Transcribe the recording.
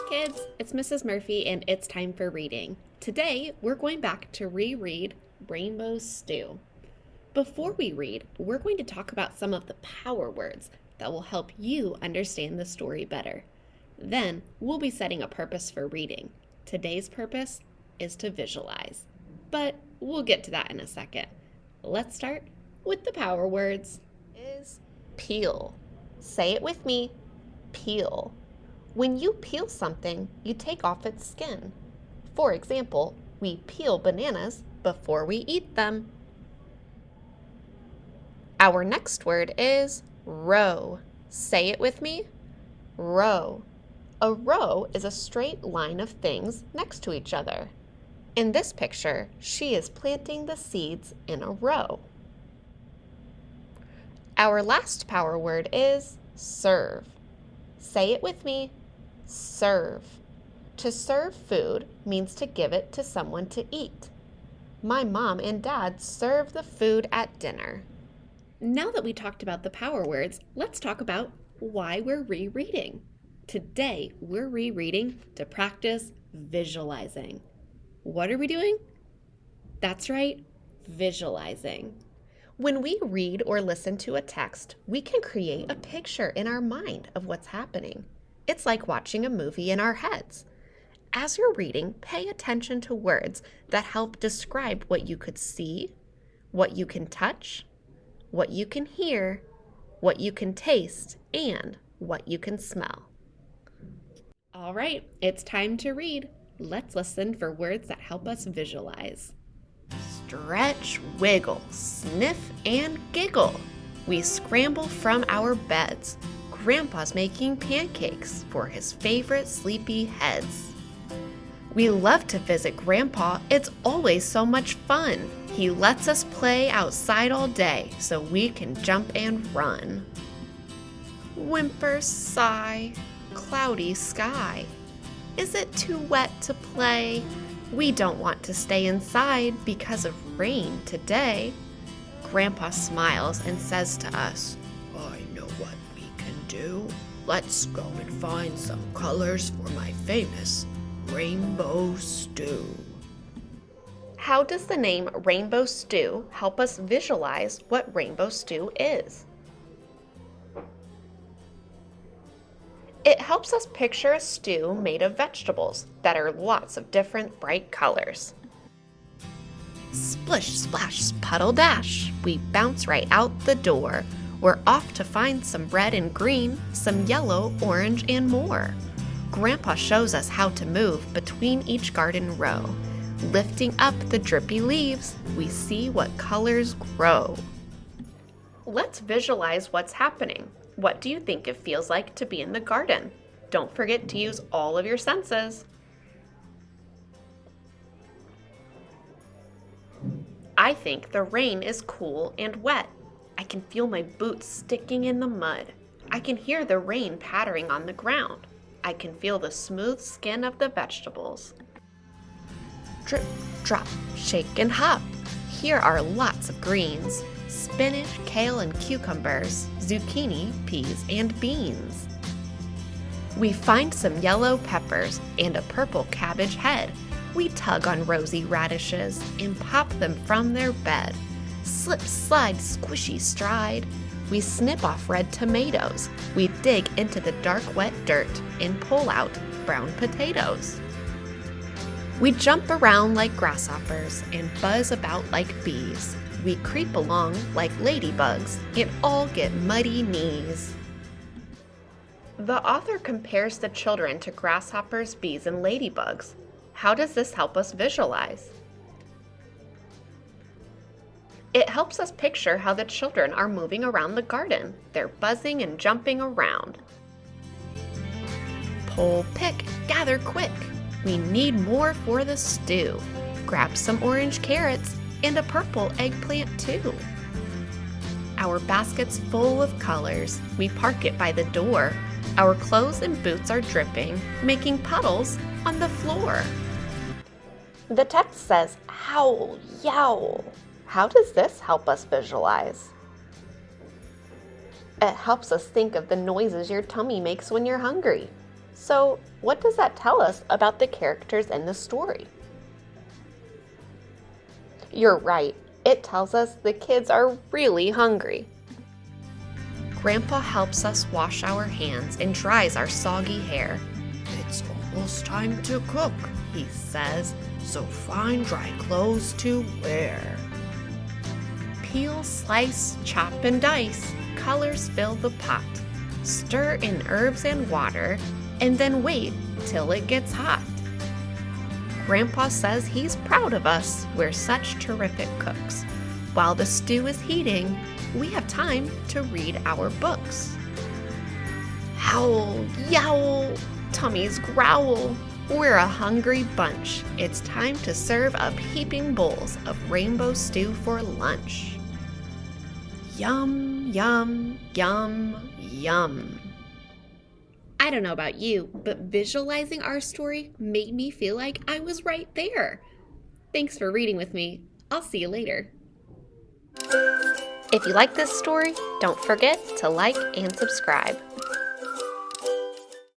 Kids, it's Mrs. Murphy and it's time for reading. Today, we're going back to reread Rainbow Stew. Before we read, we're going to talk about some of the power words that will help you understand the story better. Then, we'll be setting a purpose for reading. Today's purpose is to visualize, but we'll get to that in a second. Let's start with the power words. Is peel. Say it with me, peel. When you peel something, you take off its skin. For example, we peel bananas before we eat them. Our next word is row. Say it with me, row. A row is a straight line of things next to each other. In this picture, she is planting the seeds in a row. Our last power word is serve. Say it with me, serve. To serve food means to give it to someone to eat. My mom and dad serve the food at dinner. Now that we talked about the power words, let's talk about why we're rereading. Today, we're rereading to practice visualizing. What are we doing? That's right, visualizing. When we read or listen to a text, we can create a picture in our mind of what's happening. It's like watching a movie in our heads. As you're reading, pay attention to words that help describe what you could see, what you can touch, what you can hear, what you can taste, and what you can smell. All right, it's time to read. Let's listen for words that help us visualize. Stretch, wiggle, sniff, and giggle. We scramble from our beds. Grandpa's making pancakes for his favorite sleepy heads. We love to visit Grandpa. It's always so much fun. He lets us play outside all day so we can jump and run. Whimper, sigh, cloudy sky. Is it too wet to play? We don't want to stay inside because of rain today. Grandpa smiles and says to us, I know what we can do. Let's go and find some colors for my famous Rainbow Stew. How does the name Rainbow Stew help us visualize what Rainbow Stew is? It helps us picture a stew made of vegetables that are lots of different bright colors. Splish, splash, puddle, dash. We bounce right out the door. We're off to find some red and green, some yellow, orange, and more. Grandpa shows us how to move between each garden row. Lifting up the drippy leaves, we see what colors grow. Let's visualize what's happening. What do you think it feels like to be in the garden? Don't forget to use all of your senses. I think the rain is cool and wet. I can feel my boots sticking in the mud. I can hear the rain pattering on the ground. I can feel the smooth skin of the vegetables. Drip, drop, shake and hop. Here are lots of greens. Spinach, kale, and cucumbers, zucchini, peas, and beans. We find some yellow peppers and a purple cabbage head. We tug on rosy radishes and pop them from their bed. Slip, slide, squishy stride. We snip off red tomatoes. We dig into the dark, wet dirt and pull out brown potatoes. We jump around like grasshoppers and buzz about like bees. We creep along like ladybugs and all get muddy knees. The author compares the children to grasshoppers, bees, and ladybugs. How does this help us visualize? It helps us picture how the children are moving around the garden. They're buzzing and jumping around. Pull, pick, gather quick. We need more for the stew. Grab some orange carrots and a purple eggplant too. Our basket's full of colors. We park it by the door. Our clothes and boots are dripping, making puddles on the floor. The text says, howl, yowl. How does this help us visualize? It helps us think of the noises your tummy makes when you're hungry. So, what does that tell us about the characters in the story? You're right. It tells us the kids are really hungry. Grandpa helps us wash our hands and dries our soggy hair. It's almost time to cook, he says, so find dry clothes to wear. Peel, slice, chop, and dice. Colors fill the pot. Stir in herbs and water, and then wait till it gets hot. Grandpa says he's proud of us. We're such terrific cooks. While the stew is heating, we have time to read our books. Howl, yowl, tummies growl. We're a hungry bunch. It's time to serve up heaping bowls of rainbow stew for lunch. Yum, yum, yum, yum. I don't know about you, but visualizing our story made me feel like I was right there. Thanks for reading with me. I'll see you later. If you like this story, don't forget to like and subscribe.